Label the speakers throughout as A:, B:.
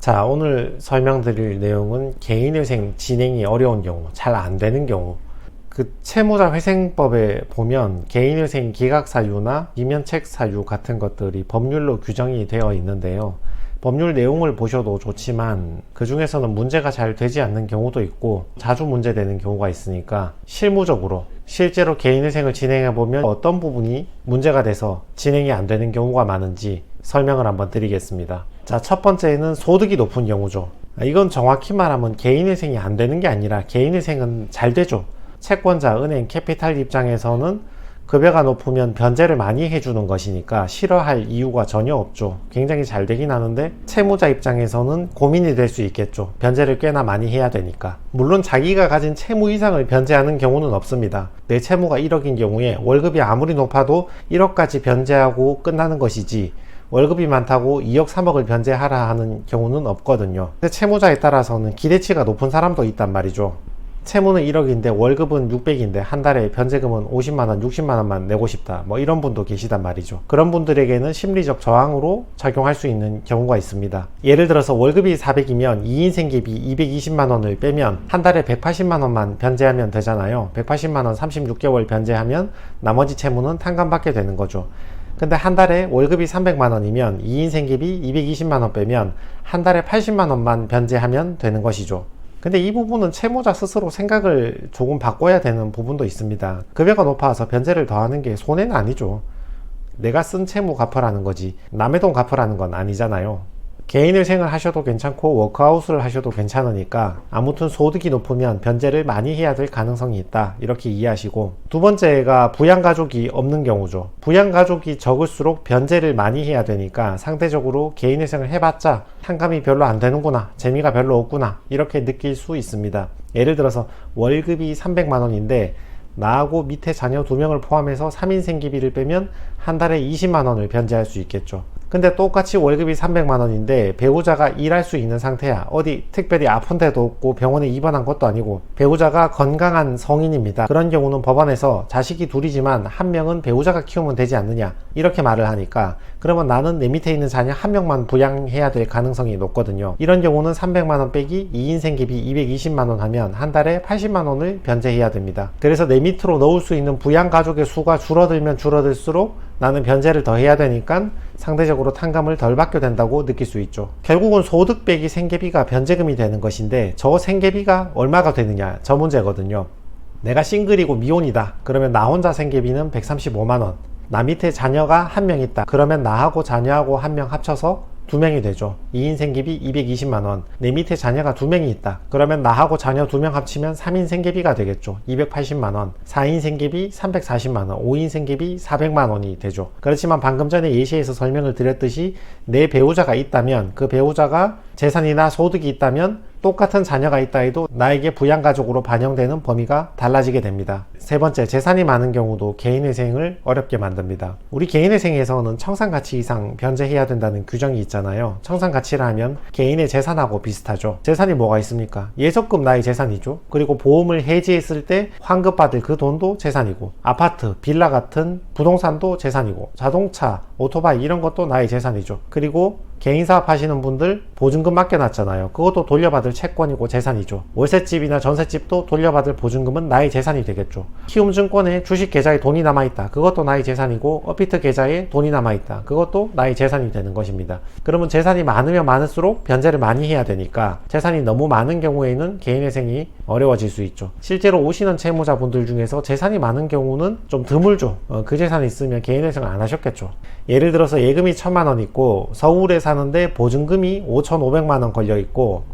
A: 자, 오늘 설명드릴 내용은 개인회생 진행이 어려운 경우, 잘 안 되는 경우, 그 채무자 회생법에 보면 개인회생 기각사유나 이면책사유 같은 것들이 법률로 규정이 되어 있는데요. 법률 내용을 보셔도 좋지만 그 중에서는 문제가 잘 되지 않는 경우도 있고 자주 문제되는 경우가 있으니까 실무적으로 실제로 개인회생을 진행해 보면 어떤 부분이 문제가 돼서 진행이 안 되는 경우가 많은지 설명을 한번 드리겠습니다. 자, 첫 번째는 소득이 높은 경우죠. 이건 정확히 말하면 개인회생이 안 되는 게 아니라 개인회생은 잘 되죠. 채권자, 은행, 캐피탈 입장에서는 급여가 높으면 변제를 많이 해주는 것이니까 싫어할 이유가 전혀 없죠. 굉장히 잘 되긴 하는데 채무자 입장에서는 고민이 될 수 있겠죠. 변제를 꽤나 많이 해야 되니까. 물론 자기가 가진 채무 이상을 변제하는 경우는 없습니다. 내 채무가 1억인 경우에 월급이 아무리 높아도 1억까지 변제하고 끝나는 것이지 월급이 많다고 2억 3억을 변제하라 하는 경우는 없거든요. 근데 채무자에 따라서는 기대치가 높은 사람도 있단 말이죠. 채무는 1억인데 월급은 600인데 한 달에 변제금은 50만원, 60만원만 내고 싶다, 뭐 이런 분도 계시단 말이죠. 그런 분들에게는 심리적 저항으로 작용할 수 있는 경우가 있습니다. 예를 들어서 월급이 400이면 2인 생계비 220만원을 빼면 한 달에 180만원만 변제하면 되잖아요. 180만원 36개월 변제하면 나머지 채무는 탕감받게 되는 거죠. 근데 한 달에 월급이 300만원이면 2인 생계비 220만원 빼면 한 달에 80만원만 변제하면 되는 것이죠. 근데 이 부분은 채무자 스스로 생각을 조금 바꿔야 되는 부분도 있습니다. 급여가 높아서 변제를 더하는 게 손해는 아니죠. 내가 쓴 채무 갚으라는 거지 남의 돈 갚으라는 건 아니잖아요. 개인회생을 하셔도 괜찮고 워크아웃을 하셔도 괜찮으니까 아무튼 소득이 높으면 변제를 많이 해야 될 가능성이 있다, 이렇게 이해하시고, 두 번째가 부양가족이 없는 경우죠. 부양가족이 적을수록 변제를 많이 해야 되니까 상대적으로 개인회생을 해봤자 탕감이 별로 안 되는구나, 재미가 별로 없구나, 이렇게 느낄 수 있습니다. 예를 들어서 월급이 300만원인데 나하고 밑에 자녀 2명을 포함해서 3인 생계비를 빼면 한 달에 20만원을 변제할 수 있겠죠. 근데 똑같이 월급이 300만원인데 배우자가 일할 수 있는 상태야. 어디 특별히 아픈 데도 없고 병원에 입원한 것도 아니고 배우자가 건강한 성인입니다. 그런 경우는 법원에서 자식이 둘이지만 한 명은 배우자가 키우면 되지 않느냐, 이렇게 말을 하니까 그러면 나는 내 밑에 있는 자녀 한 명만 부양해야 될 가능성이 높거든요. 이런 경우는 300만원 빼기 2인 생계비 220만원 하면 한 달에 80만원을 변제해야 됩니다. 그래서 내 밑으로 넣을 수 있는 부양가족의 수가 줄어들면 줄어들수록 나는 변제를 더 해야 되니까 상대적으로 탕감을 덜 받게 된다고 느낄 수 있죠. 결국은 소득 빼기 생계비가 변제금이 되는 것인데 저 생계비가 얼마가 되느냐, 저 문제거든요. 내가 싱글이고 미혼이다 그러면 나 혼자 생계비는 135만원, 나 밑에 자녀가 한 명 있다 그러면 나하고 자녀하고 한 명 합쳐서 2명이 되죠. 2인 생계비 220만원, 내 밑에 자녀가 2명이 있다 그러면 나하고 자녀 2명 합치면 3인 생계비가 되겠죠. 280만원, 4인 생계비 340만원, 5인 생계비 400만원이 되죠. 그렇지만 방금 전에 예시에서 설명을 드렸듯이 내 배우자가 있다면 그 배우자가 재산이나 소득이 있다면 똑같은 자녀가 있다 해도 나에게 부양가족으로 반영되는 범위가 달라지게 됩니다. 세 번째, 재산이 많은 경우도 개인회생을 어렵게 만듭니다. 우리 개인회생에서는 청산가치 이상 변제해야 된다는 규정이 있잖아요. 청산가치라 하면 개인의 재산하고 비슷하죠. 재산이 뭐가 있습니까? 예적금 나의 재산이죠. 그리고 보험을 해지했을 때 환급받을 그 돈도 재산이고, 아파트, 빌라 같은 부동산도 재산이고, 자동차, 오토바이 이런 것도 나의 재산이죠. 그리고 개인사업 하시는 분들 보증금 맡겨놨잖아요. 그것도 돌려받을 채권이고 재산이죠. 월세집이나 전세집도 돌려받을 보증금은 나의 재산이 되겠죠. 키움증권에 주식 계좌에 돈이 남아있다. 그것도 나의 재산이고, 어피트 계좌에 돈이 남아있다. 그것도 나의 재산이 되는 것입니다. 그러면 재산이 많으면 많을수록 변제를 많이 해야 되니까 재산이 너무 많은 경우에는 개인회생이 어려워질 수 있죠. 실제로 오시는 채무자분들 중에서 재산이 많은 경우는 좀 드물죠. 그 재산이 있으면 개인회생을 안 하셨겠죠. 예를 들어서 예금이 1000만원 있고 서울에 사는데 보증금이 5,500만원 걸려 있고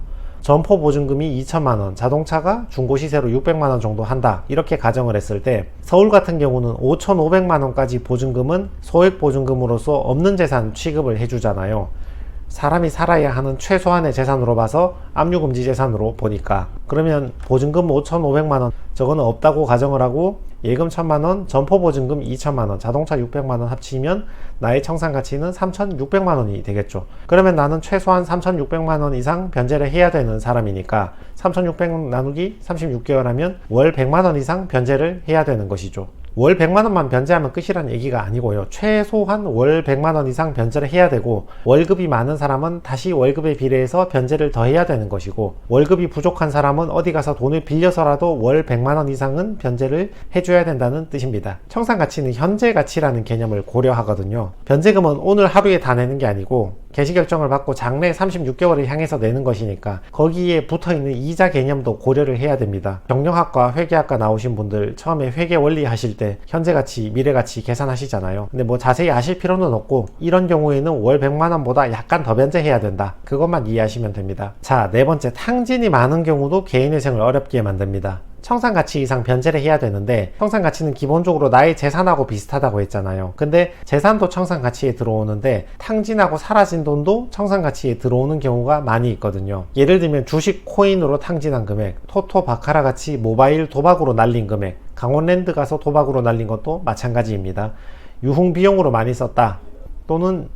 A: 점포 보증금이 2천만원, 자동차가 중고시세로 600만원 정도 한다, 이렇게 가정을 했을 때 서울 같은 경우는 5,500만원까지 보증금은 소액 보증금으로서 없는 재산 취급을 해주잖아요. 사람이 살아야 하는 최소한의 재산으로 봐서 압류금지 재산으로 보니까, 그러면 보증금 5,500만원 저거는 없다고 가정을 하고 예금 1000만원, 점포보증금 2000만원, 자동차 600만원 합치면 나의 청산가치는 3600만원이 되겠죠. 그러면 나는 최소한 3600만원 이상 변제를 해야 되는 사람이니까 3600 나누기 36개월 하면 월 100만원 이상 변제를 해야 되는 것이죠. 월 100만원만 변제하면 끝이란 얘기가 아니고요. 최소한 월 100만원 이상 변제를 해야 되고, 월급이 많은 사람은 다시 월급에 비례해서 변제를 더 해야 되는 것이고, 월급이 부족한 사람은 어디 가서 돈을 빌려서라도 월 100만원 이상은 변제를 해줘야 된다는 뜻입니다. 청산가치는 현재 가치라는 개념을 고려하거든요. 변제금은 오늘 하루에 다 내는 게 아니고 개시결정을 받고 장래 36개월을 향해서 내는 것이니까 거기에 붙어있는 이자 개념도 고려를 해야 됩니다. 경영학과 회계학과 나오신 분들 처음에 회계 원리 하실 때 현재가치 미래가치 계산하시잖아요. 근데 뭐 자세히 아실 필요는 없고, 이런 경우에는 월 100만원보다 약간 더 변제해야 된다, 그것만 이해하시면 됩니다. 자, 네 번째, 탕진이 많은 경우도 개인회생을 어렵게 만듭니다. 청산가치 이상 변제를 해야 되는데, 청산가치는 기본적으로 나의 재산하고 비슷하다고 했잖아요. 근데 재산도 청산가치에 들어오는데 탕진하고 사라진 돈도 청산가치에 들어오는 경우가 많이 있거든요. 예를 들면 주식 코인으로 탕진한 금액, 토토 바카라 같이 모바일 도박으로 날린 금액, 강원랜드 가서 도박으로 날린 것도 마찬가지입니다. 유흥비용으로 많이 썼다, 또는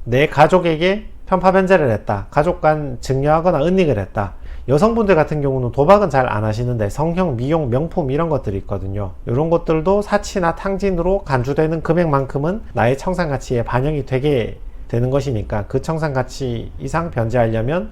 A: 내 가족에게 편파 변제를 했다, 가족 간 증여하거나 은닉을 했다. 여성분들 같은 경우는 도박은 잘 안 하시는데 성형, 미용, 명품 이런 것들이 있거든요. 이런 것들도 사치나 탕진으로 간주되는 금액만큼은 나의 청산가치에 반영이 되게 되는 것이니까 그 청산가치 이상 변제하려면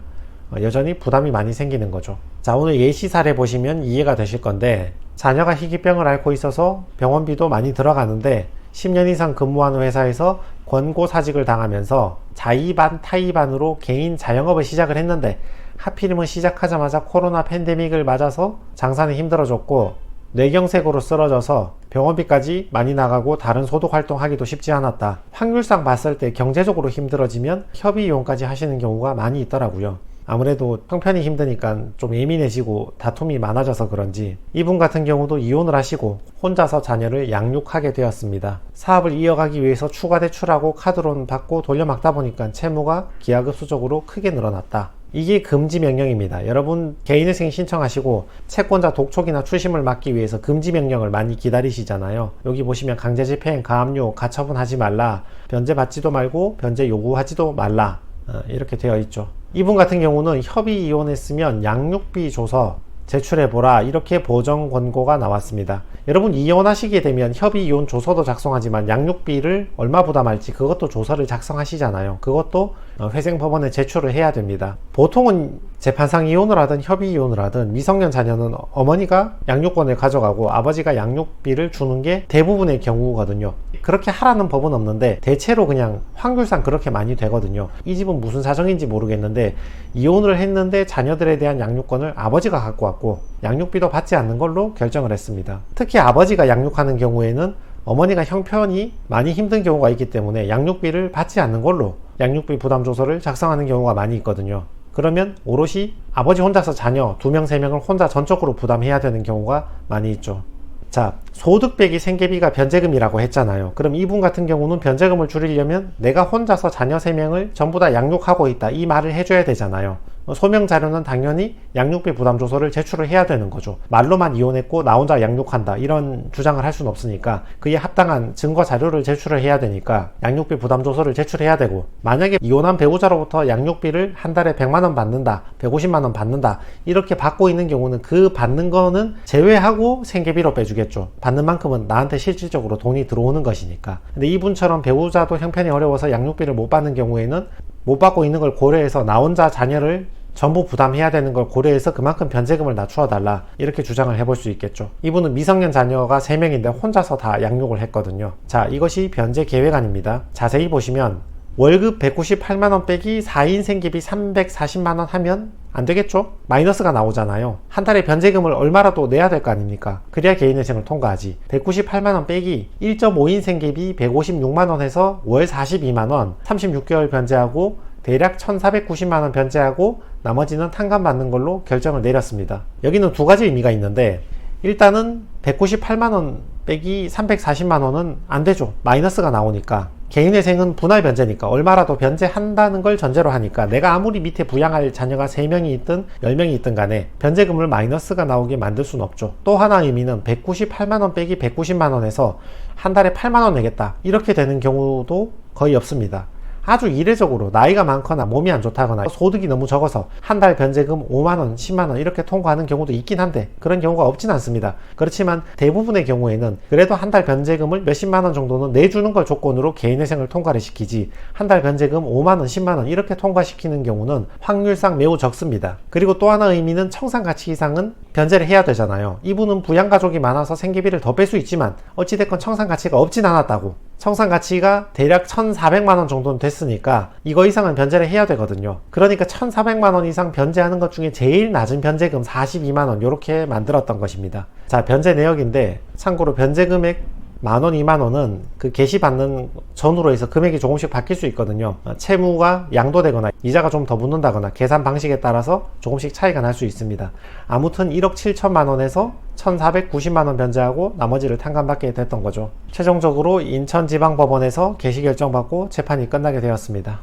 A: 여전히 부담이 많이 생기는 거죠. 자, 오늘 예시 사례 보시면 이해가 되실 건데, 자녀가 희귀병을 앓고 있어서 병원비도 많이 들어가는데 10년 이상 근무하는 회사에서 권고사직을 당하면서 자의반 타의반으로 개인 자영업을 시작을 했는데, 하필이면 시작하자마자 코로나 팬데믹을 맞아서 장사는 힘들어졌고 뇌경색으로 쓰러져서 병원비까지 많이 나가고 다른 소득 활동하기도 쉽지 않았다. 확률상 봤을 때 경제적으로 힘들어지면 협의 이혼까지 하시는 경우가 많이 있더라고요. 아무래도 형편이 힘드니까 좀 예민해지고 다툼이 많아져서 그런지 이분 같은 경우도 이혼을 하시고 혼자서 자녀를 양육하게 되었습니다. 사업을 이어가기 위해서 추가 대출하고 카드론 받고 돌려막다 보니까 채무가 기하급수적으로 크게 늘어났다. 이게 금지 명령입니다. 여러분 개인회생 신청하시고 채권자 독촉이나 추심을 막기 위해서 금지 명령을 많이 기다리시잖아요. 여기 보시면 강제집행, 가압류, 가처분하지 말라, 변제받지도 말고 변제 요구하지도 말라, 이렇게 되어 있죠. 이분 같은 경우는 협의 이혼했으면 양육비 줘서 제출해보라, 이렇게 보정 권고가 나왔습니다. 여러분 이혼하시게 되면 협의 이혼 조서도 작성하지만 양육비를 얼마 부담할지 그것도 조서를 작성하시잖아요. 그것도 회생법원에 제출을 해야 됩니다. 보통은 재판상 이혼을 하든 협의 이혼을 하든 미성년 자녀는 어머니가 양육권을 가져가고 아버지가 양육비를 주는 게 대부분의 경우거든요. 그렇게 하라는 법은 없는데 대체로 그냥 확률상 그렇게 많이 되거든요. 이 집은 무슨 사정인지 모르겠는데 이혼을 했는데 자녀들에 대한 양육권을 아버지가 갖고 왔고 양육비도 받지 않는 걸로 결정을 했습니다. 특히 아버지가 양육하는 경우에는 어머니가 형편이 많이 힘든 경우가 있기 때문에 양육비를 받지 않는 걸로 양육비 부담 조서를 작성하는 경우가 많이 있거든요. 그러면 오롯이 아버지 혼자서 자녀 2명, 3명을 혼자 전적으로 부담해야 되는 경우가 많이 있죠. 자, 소득 빼기 생계비가 변제금이라고 했잖아요. 그럼 이분 같은 경우는 변제금을 줄이려면 내가 혼자서 자녀 3명을 전부 다 양육하고 있다, 이 말을 해줘야 되잖아요. 소명 자료는 당연히 양육비 부담 조서를 제출을 해야 되는 거죠. 말로만 이혼했고 나 혼자 양육한다 이런 주장을 할 수는 없으니까 그에 합당한 증거 자료를 제출을 해야 되니까 양육비 부담 조서를 제출해야 되고, 만약에 이혼한 배우자로부터 양육비를 한 달에 100만원 받는다, 150만원 받는다 이렇게 받고 있는 경우는 그 받는 거는 제외하고 생계비로 빼주겠죠. 받는 만큼은 나한테 실질적으로 돈이 들어오는 것이니까. 근데 이분처럼 배우자도 형편이 어려워서 양육비를 못 받는 경우에는 못 받고 있는 걸 고려해서 나 혼자 자녀를 전부 부담해야 되는 걸 고려해서 그만큼 변제금을 낮추어 달라, 이렇게 주장을 해볼 수 있겠죠. 이분은 미성년 자녀가 3명인데 혼자서 다 양육을 했거든요. 자, 이것이 변제 계획안입니다. 자세히 보시면 월급 198만원 빼기 4인 생계비 340만원 하면 안 되겠죠? 마이너스가 나오잖아요. 한 달에 변제금을 얼마라도 내야 될 거 아닙니까? 그래야 개인회생을 통과하지. 198만원 빼기 1.5인 생계비 156만원 해서 월 42만원 36개월 변제하고 대략 1490만원 변제하고 나머지는 탕감받는 걸로 결정을 내렸습니다. 여기는 두 가지 의미가 있는데, 일단은 198만원 빼기 340만원은 안 되죠. 마이너스가 나오니까. 개인회생은 분할 변제니까 얼마라도 변제한다는 걸 전제로 하니까 내가 아무리 밑에 부양할 자녀가 3명이 있든 10명이 있든 간에 변제금을 마이너스가 나오게 만들 수는 없죠. 또 하나 의미는 198만원 빼기 190만원에서 한 달에 8만원 내겠다 이렇게 되는 경우도 거의 없습니다. 아주 이례적으로 나이가 많거나 몸이 안 좋다거나 소득이 너무 적어서 한 달 변제금 5만원, 10만원 이렇게 통과하는 경우도 있긴 한데 그런 경우가 없진 않습니다. 그렇지만 대부분의 경우에는 그래도 한 달 변제금을 몇십만원 정도는 내주는 걸 조건으로 개인회생을 통과를 시키지 한 달 변제금 5만원, 10만원 이렇게 통과시키는 경우는 확률상 매우 적습니다. 그리고 또 하나 의미는 청산가치 이상은 변제를 해야 되잖아요. 이분은 부양가족이 많아서 생계비를 더 뺄 수 있지만 어찌됐건 청산가치가 없진 않았다고. 청산가치가 대략 1,400만원 정도는 됐으니까 이거 이상은 변제를 해야 되거든요. 그러니까 1,400만원 이상 변제하는 것 중에 제일 낮은 변제금 42만원 이렇게 만들었던 것입니다. 자, 변제 내역인데 참고로 변제 금액 만원, 2만원은 그 개시받는 전후로 해서 금액이 조금씩 바뀔 수 있거든요. 채무가 양도되거나 이자가 좀 더 붙는다거나 계산 방식에 따라서 조금씩 차이가 날 수 있습니다. 아무튼 1억 7천만원에서 1,490만원 변제하고 나머지를 탕감받게 됐던 거죠. 최종적으로 인천지방법원에서 개시 결정받고 재판이 끝나게 되었습니다.